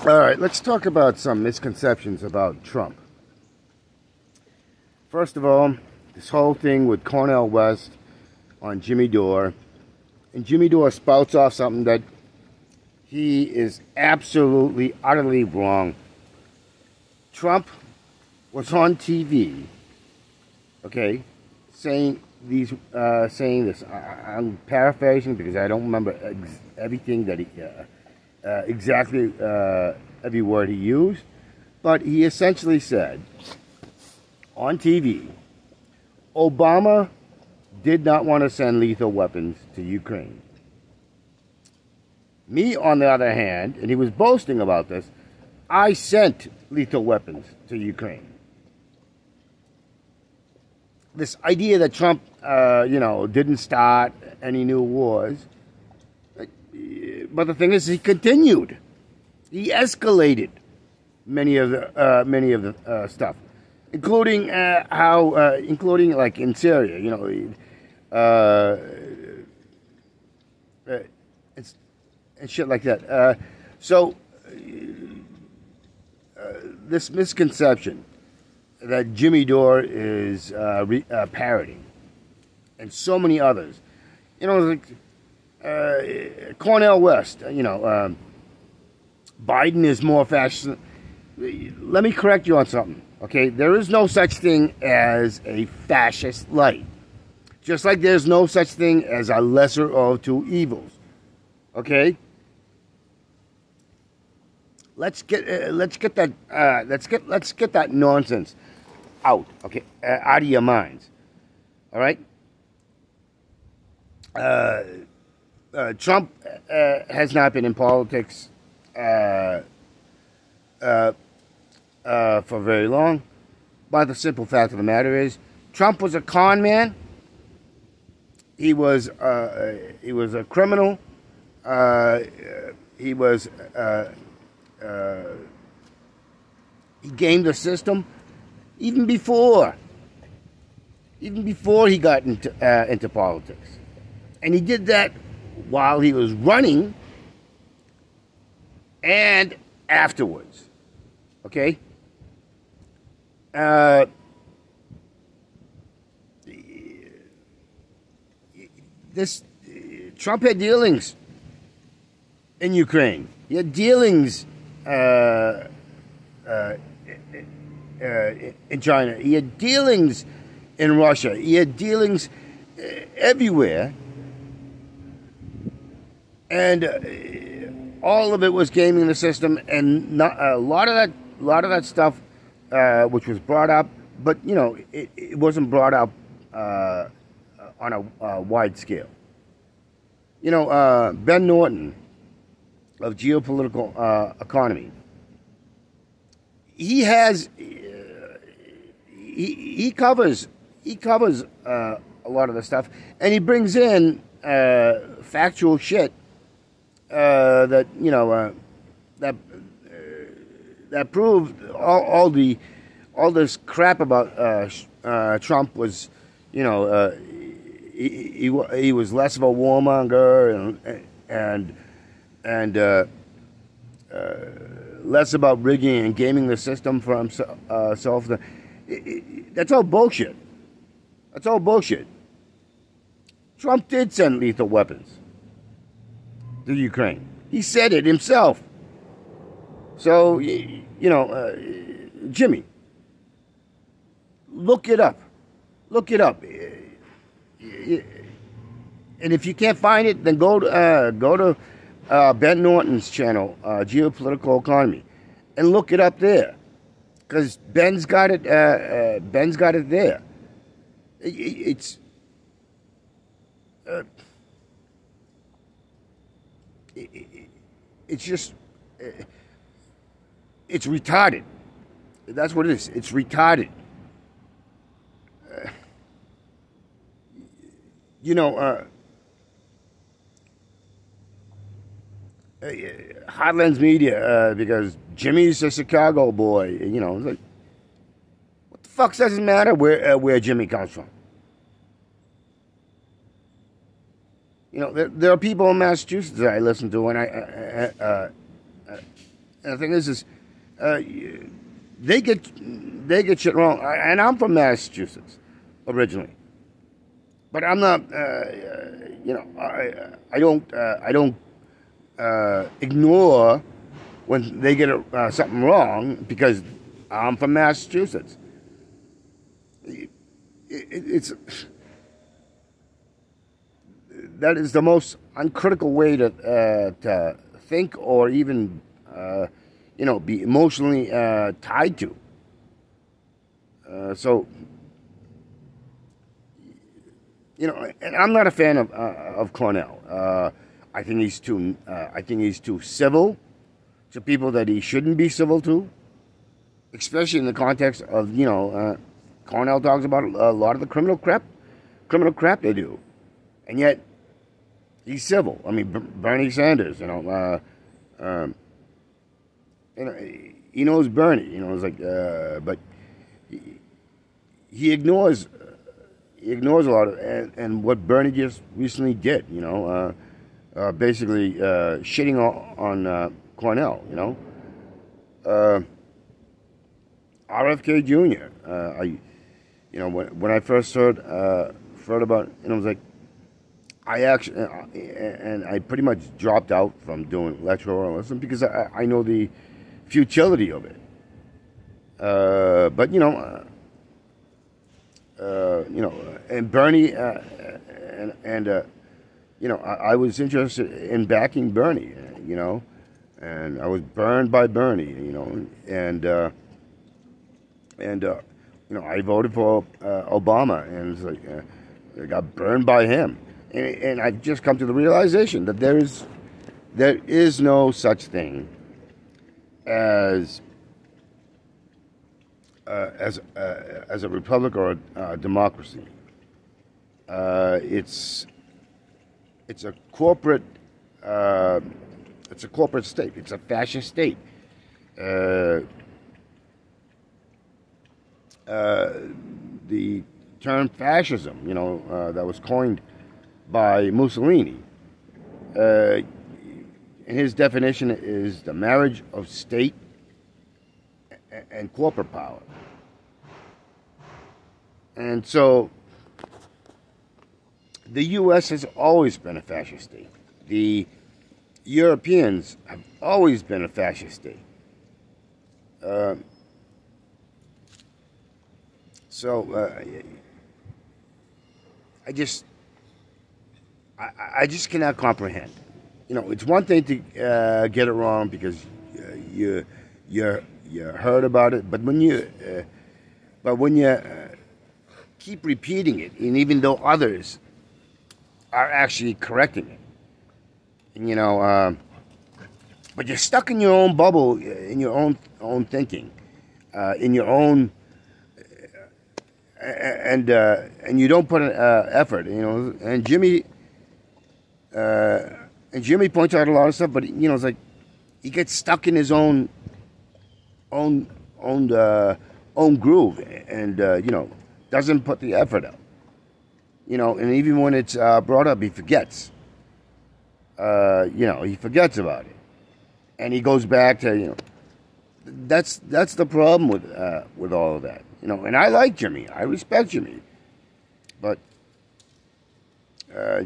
All right, let's talk about some misconceptions about Trump. First of all, this whole thing with Cornel West on Jimmy Dore, and Jimmy Dore spouts off something that he is absolutely, utterly wrong. Trump was on TV, okay, saying this. I'm paraphrasing because I don't remember everything that he, exactly every word he used, but he essentially said on TV, Obama did not want to send lethal weapons to Ukraine. Me, on the other hand, and he was boasting about this, I sent lethal weapons to Ukraine. This idea that Trump, didn't start any new wars, but the thing is, he continued. He escalated many of the stuff, including including like in Syria, and shit like that. This misconception that Jimmy Dore is parroting, and so many others, Cornel West, Biden is more fascist. Let me correct you on something, okay? There is no such thing as a fascist light, just like there's no such thing as a lesser of two evils, okay? Let's get that nonsense out, okay, out of your minds, all right? Trump has not been in politics for very long, but the simple fact of the matter is, Trump was a con man. He was a criminal. He gamed the system even before he got into politics, and he did that while he was running and afterwards. Okay? Trump had dealings in Ukraine. He had dealings in China. He had dealings in Russia. He had dealings everywhere. And all of it was gaming the system, and not, a lot of that stuff, which was brought up, but it wasn't brought up on a wide scale. Ben Norton of Geopolitical Economy. He has he covers a lot of the stuff, and he brings in factual shit that proved all this crap about Trump was he was less of a warmonger and less about rigging and gaming the system for himself. That's all bullshit. That's all bullshit. Trump did send lethal weapons to Ukraine. He said it himself. So, Jimmy, look it up. Look it up. And if you can't find it, then go to Ben Norton's channel, Geopolitical Economy, and look it up there, because Ben's got it. Ben's got it there. It's just it's retarded. That's what it is. It's retarded. Heartlands Media, because Jimmy's a Chicago boy. It's like, what the fuck does it matter where Jimmy comes from? There are people in Massachusetts that I listen to, and And the thing is uh, they get shit wrong. And I'm from Massachusetts originally, but I'm not. I don't ignore when they get something wrong because I'm from Massachusetts. That is the most uncritical way to think or even be emotionally tied to. And I'm not a fan of Cornell. I think he's too civil to people that he shouldn't be civil to, especially in the context of Cornell talks about a lot of the criminal crap they do, and yet he's civil. I mean, Bernie Sanders, he knows Bernie, it's like, but he ignores a lot of, and what Bernie just recently did, basically shitting on Cornell, RFK Jr. When I first heard about it, I was like, I pretty much dropped out from doing electoralism because I know the futility of it. But and Bernie, I was interested in backing Bernie, and I was burned by Bernie, I voted for Obama, and it's like I got burned by him, and I've just come to the realization that there is no such thing as a republic or a democracy. It's a corporate state. It's a fascist state. The term fascism, that was coined by Mussolini, and his definition is the marriage of state and corporate power. And so the U.S. has always been a fascist state. The Europeans have always been a fascist state. I just cannot comprehend. It's one thing to get it wrong because you heard about it, but when you keep repeating it, and even though others are actually correcting it, but you're stuck in your own bubble, in your own thinking, in your own, and you don't put an effort, and Jimmy points out a lot of stuff, but it's like he gets stuck in his own groove, and doesn't put the effort out, and even when it's brought up, he forgets. He forgets about it, and he goes back to That's the problem with all of that, And I like Jimmy, I respect Jimmy, but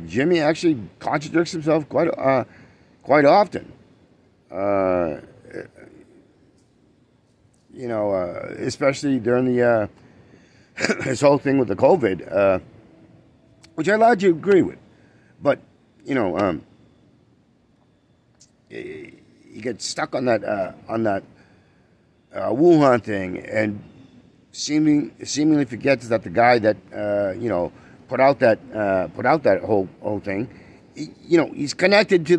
Jimmy actually contradicts himself quite often. Especially during the his whole thing with the COVID, which I largely agree with, but he gets stuck on that Wuhan thing, and seemingly forgets that the guy that put out that whole thing, he's connected to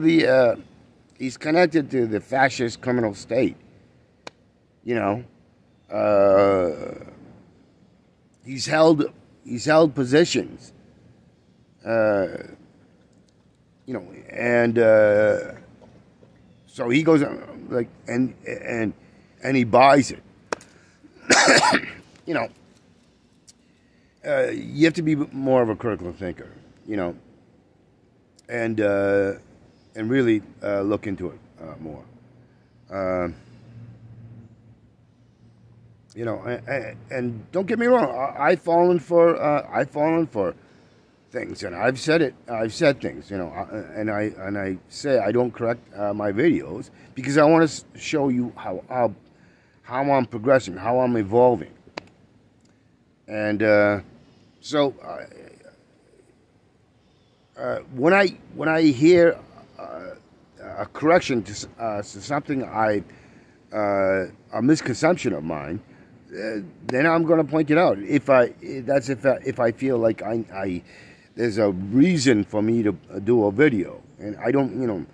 the fascist criminal state. He's held positions, and so he goes and he buys it. You have to be more of a critical thinker, and really look into it more. You know, and don't get me wrong, I've fallen for things, and I've said it. I've said things, you know, and I say I don't correct my videos because I want to show you how I'm progressing, how I'm evolving, and so when I hear a correction to something a misconception of mine, then I'm going to point it out. If I feel like there's a reason for me to do a video, and I don't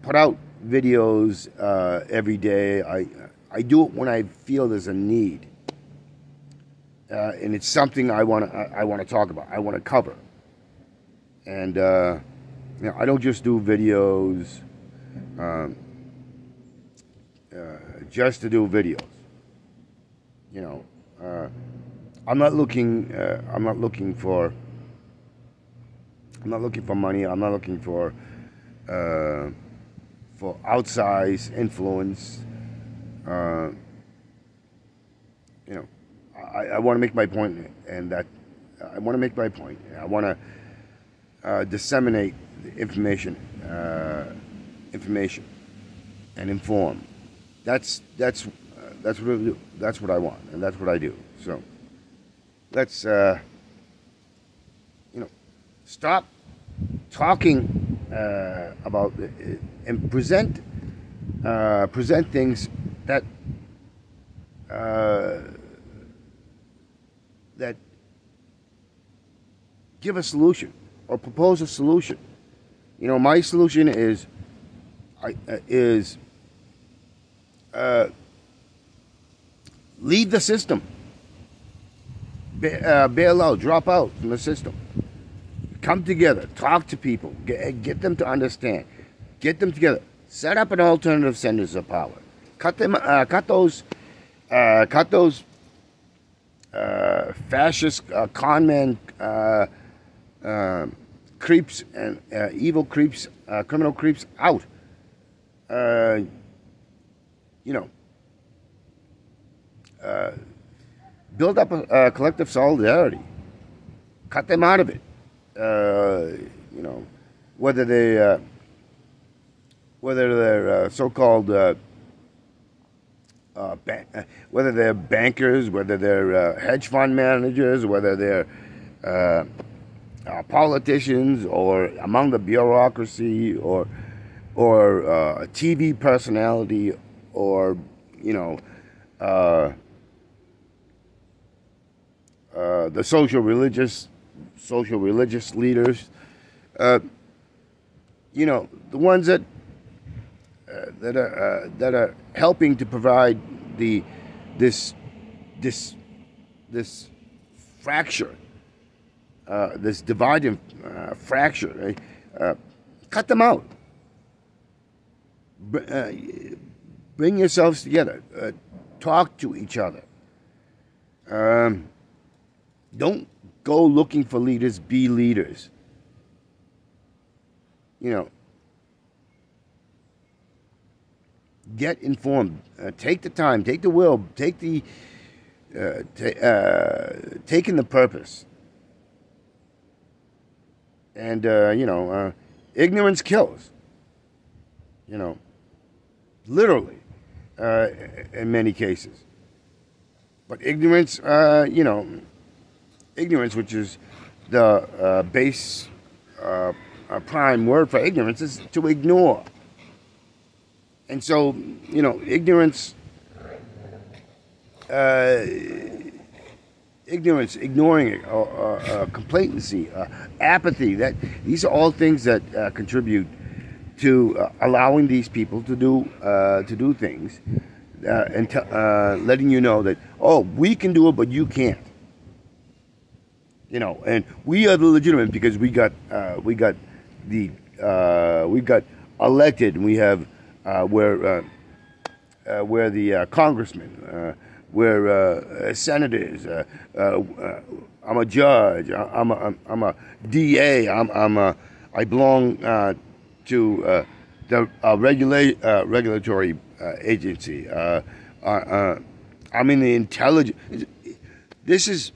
put out videos every day. I do it when I feel there's a need, and it's something I want to talk about. I want to cover, and I don't just do videos just to do videos. You know, I'm not looking for money. I'm not looking for outsized influence. You know, I want to make my point, and that I want to make my point. I want to disseminate information, and inform. That's what I do. That's what I want, and that's what I do. So let's stop talking about and present things that give a solution or propose a solution. You know, my solution is leave the system. Bail out, drop out from the system. Come together, talk to people, get them to understand, get them together. Set up an alternative centers of power. Cut those fascist conmen creeps and evil creeps, criminal creeps out. Build up a collective solidarity. Cut them out of it. Whether they're so-called whether they're bankers, whether they're hedge fund managers, whether they're politicians, or among the bureaucracy, or a TV personality, or the social religious leaders, the ones that are helping to provide this fracture, this divide and fracture. Cut them out. Bring yourselves together. Talk to each other. Don't go looking for leaders. Be leaders. Get informed. Take the time. Take the will. Take the taking the purpose. And ignorance kills. Literally, in many cases. But ignorance, ignorance, which is the base prime word for ignorance, is to ignore. And so, ignorance, ignoring it, complacency, apathy, these are all things that contribute to allowing these people to do things, and letting you know that, oh, we can do it, but you can't. And we are the legitimate because we got elected, and we have we're the congressmen, we're senators. I'm a judge. I'm a DA. I belong to the regulatory agency. I mean, the intelligence. This is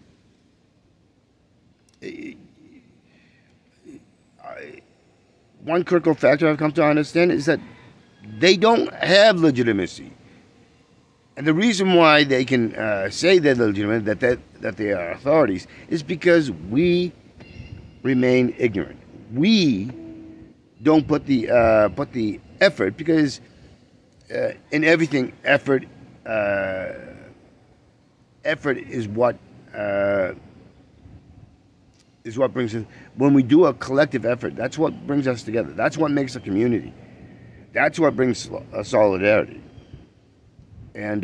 one critical factor I've come to understand is that they don't have legitimacy. And the reason why they can say they're legitimate, that they are authorities, is because we remain ignorant. We don't put the effort, because in everything, effort is what brings us. When we do a collective effort, that's what brings us together. That's what makes a community. That's what brings solidarity. And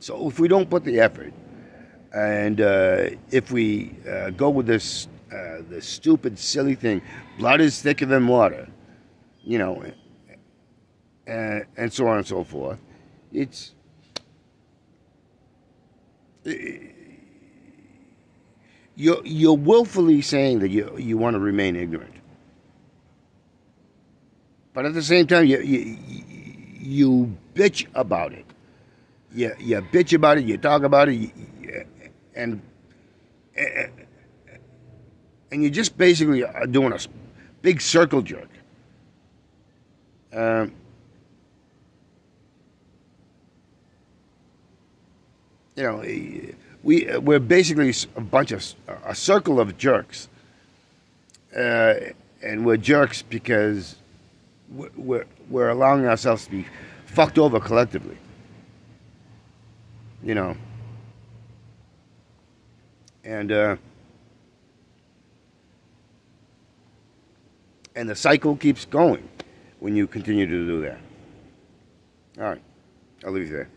so if we don't put the effort, and if we go with this stupid, silly thing, blood is thicker than water, you know, and so on and so forth, you're willfully saying that you want to remain ignorant, but at the same time you bitch about it. You bitch about it. You talk about it, and you're just basically doing a big circle jerk. You know, we're basically a circle of jerks, and we're jerks because we're allowing ourselves to be fucked over collectively. You know, and the cycle keeps going when you continue to do that. All right, I'll leave you there.